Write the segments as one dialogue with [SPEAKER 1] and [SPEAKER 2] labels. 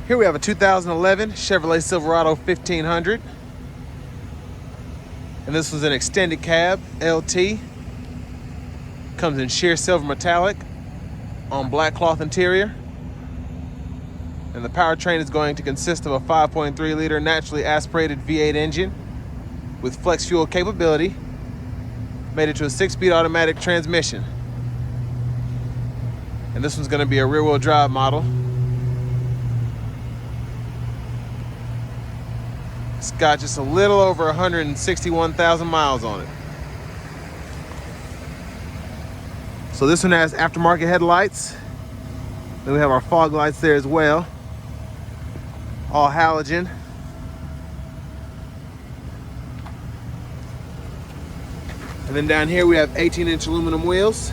[SPEAKER 1] Here we have a 2011 Chevrolet Silverado 1500. And this was an extended cab, LT. Comes in sheer silver metallic on black cloth interior. And the powertrain is going to consist of a 5.3 liter naturally aspirated V8 engine with flex fuel capability, made it to a 6-speed automatic transmission. And this one's going to be a rear-wheel drive model. It's got just a little over 161,000 miles on it. So this one has aftermarket headlights. Then we have our fog lights there as well. All halogen. And then down here we have 18-inch aluminum wheels.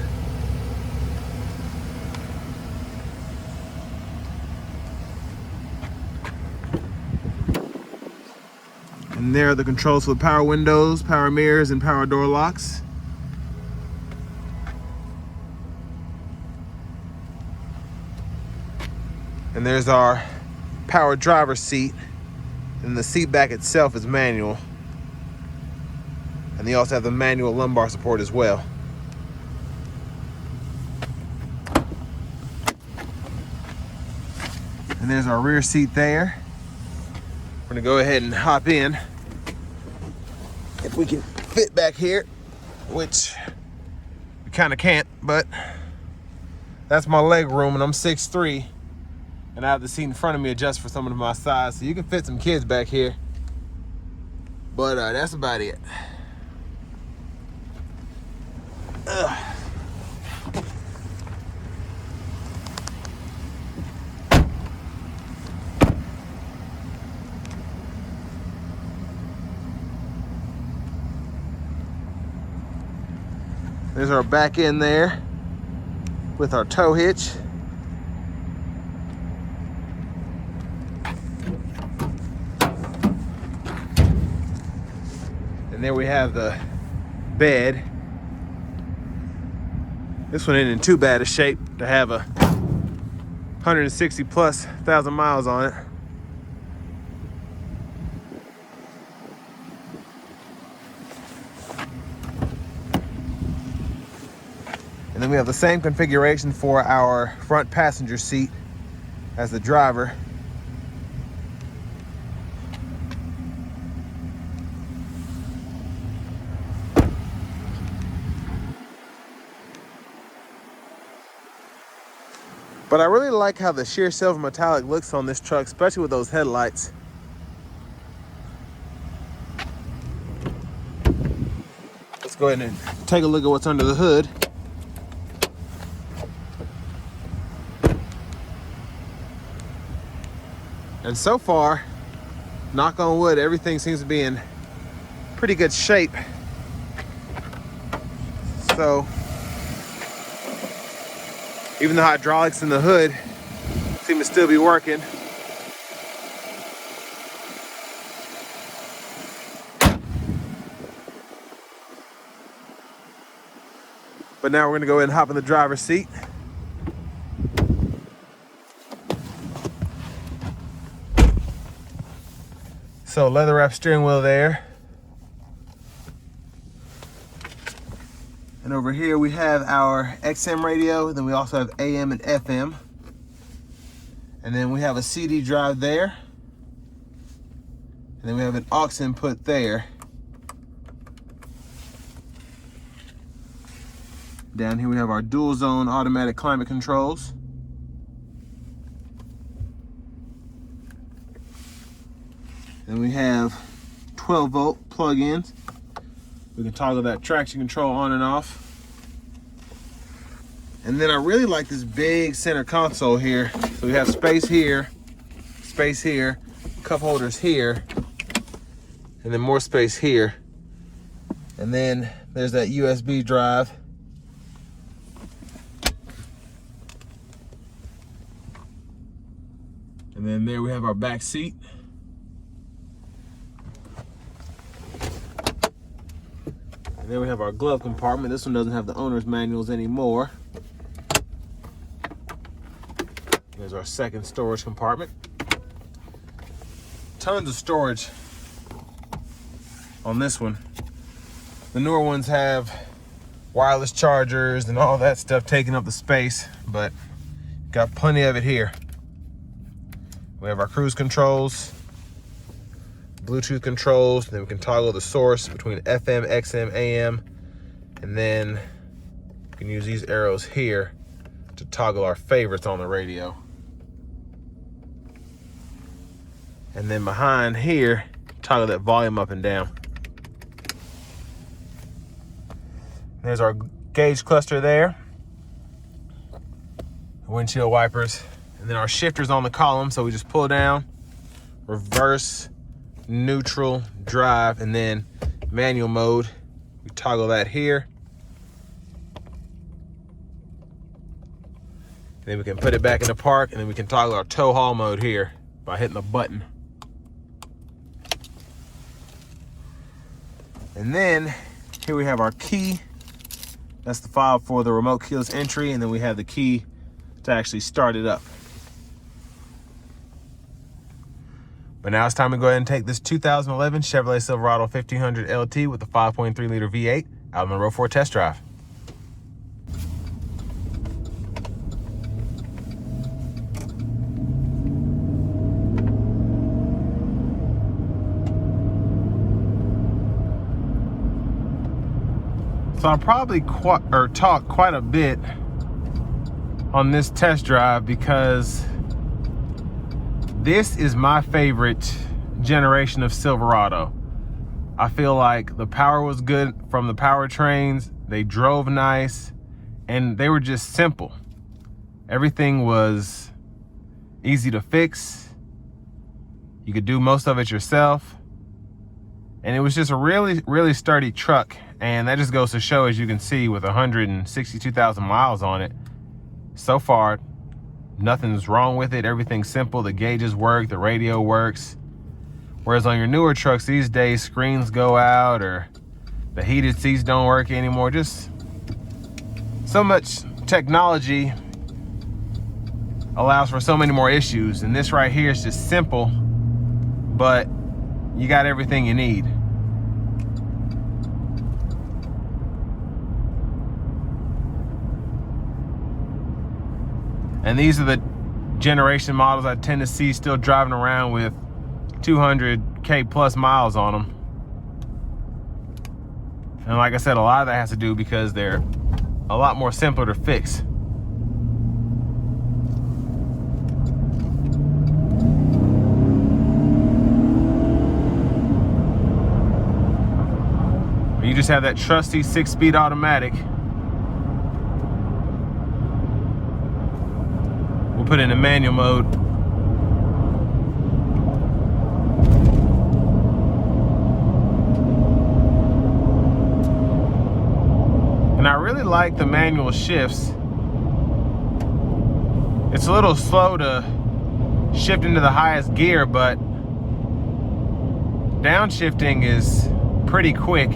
[SPEAKER 1] And there are the controls for the power windows, power mirrors, and power door locks. And there's our power driver's seat. And the seat back itself is manual. And they also have the manual lumbar support as well. And there's our rear seat there. We're gonna go ahead and hop in. If we can fit back here, which we kind of can't, but that's my leg room, and I'm 6'3", and I have the seat in front of me adjust for someone of my size, so you can fit some kids back here. But that's about it. There's our back end there with our tow hitch. And there we have the bed. This one ain't in too bad a shape to have a 160,000+ miles on it. And then we have the same configuration for our front passenger seat as the driver. But I really like how the sheer silver metallic looks on this truck, especially with those headlights. Let's go ahead and take a look at what's under the hood. And so far, knock on wood, everything seems to be in pretty good shape. So, even the hydraulics in the hood seem to still be working. But now we're gonna go ahead and hop in the driver's seat. So leather wrap steering wheel there. And over here we have our XM radio, then we also have AM and FM. And then we have a CD drive there. And then we have an aux input there. Down here we have our dual zone automatic climate controls. Then we have 12-volt plug-ins. We can toggle that traction control on and off. And then I really like this big center console here. So we have space here, cup holders here, and then more space here. And then there's that USB drive. And then there we have our back seat. And then we have our glove compartment. This one doesn't have the owner's manuals anymore. There's our second storage compartment. tons of storage on this one. The newer ones have wireless chargers and all that stuff taking up the space, but got plenty of it here. We have our cruise controls, Bluetooth controls, then we can toggle the source between FM, XM, AM, and then we can use these arrows here to toggle our favorites on the radio. And then behind here, toggle that volume up and down. There's our gauge cluster there, windshield wipers, and then our shifters on the column. So we just pull down, reverse, neutral, drive, and then manual mode. We toggle that here. And then we can put it back into park, and then we can toggle our tow haul mode here by hitting the button. And then here we have our key. That's the fob for the remote keyless entry, and then we have the key to actually start it up. But now it's time to go ahead and take this 2011 Chevrolet Silverado 1500 LT with the 5.3 liter V8 out on the road for a test drive. So I'll probably talk quite a bit on this test drive because this is my favorite generation of Silverado. I feel like the power was good from the powertrains, they drove nice, and they were just simple. Everything was easy to fix. You could do most of it yourself. And it was just a really, really sturdy truck. And that just goes to show, as you can see, with 162,000 miles on it, so far, nothing's wrong with it. Everything's simple. The gauges work, the radio works. Whereas on your newer trucks these days, screens go out or the heated seats don't work anymore. Just so much technology allows for so many more issues. And this right here is just simple, but you got everything you need. And these are the generation models I tend to see still driving around with 200K plus miles on them. And like I said, a lot of that has to do because they're a lot more simpler to fix. You just have that trusty 6-speed automatic. We'll put it in manual mode. And I really like the manual shifts. It's a little slow to shift into the highest gear, but downshifting is pretty quick.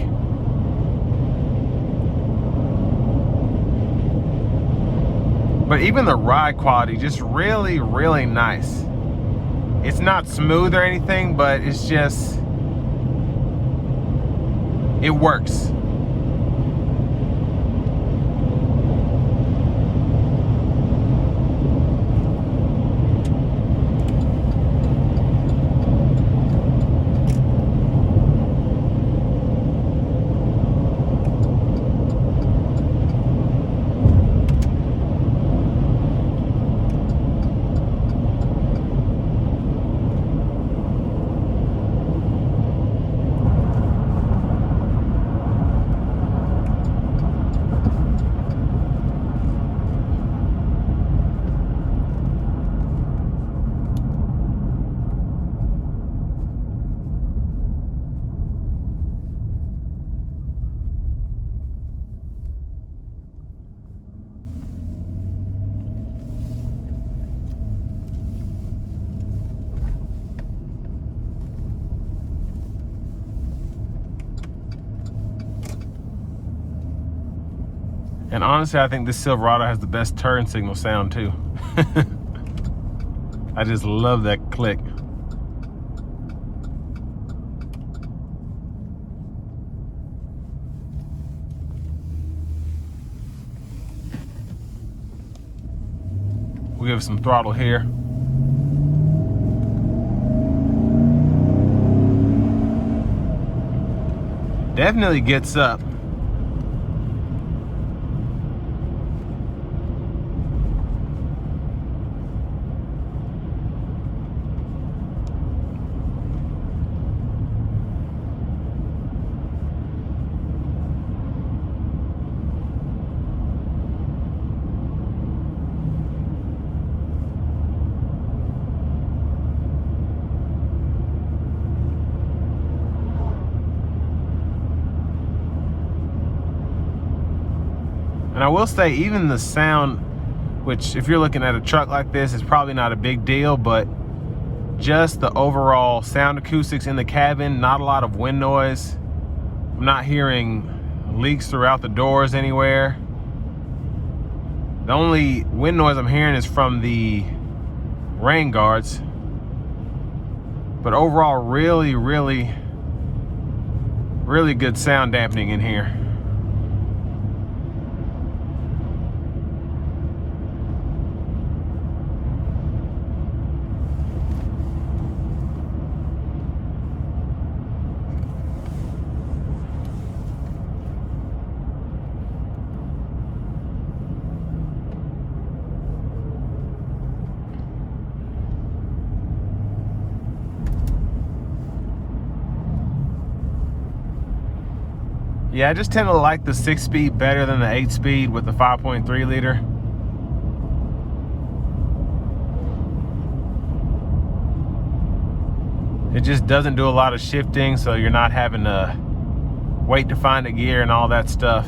[SPEAKER 1] But even the ride quality, just really, really nice. It's not smooth or anything, but it's just, it works. And honestly, I think this Silverado has the best turn signal sound too. I just love that click. We'll give it some throttle here. Definitely gets up. And I will say, even the sound, which if you're looking at a truck like this, is probably not a big deal, but just the overall sound acoustics in the cabin, not a lot of wind noise. I'm not hearing leaks throughout the doors anywhere. The only wind noise I'm hearing is from the rain guards. But overall, really, really, really good sound dampening in here. Yeah, I just tend to like the 6-speed better than the 8-speed with the 5.3 liter. It just doesn't do a lot of shifting, so you're not having to wait to find a gear and all that stuff.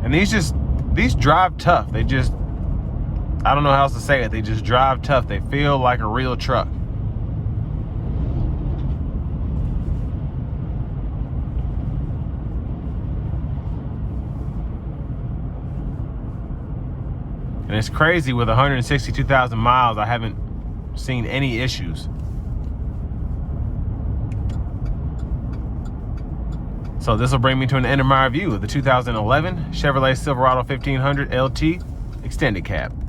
[SPEAKER 1] And these drive tough. They just, I don't know how else to say it. They just drive tough. They feel like a real truck. And it's crazy, with 162,000 miles, I haven't seen any issues. So this will bring me to an end of my review of the 2011 Chevrolet Silverado 1500 LT Extended Cab.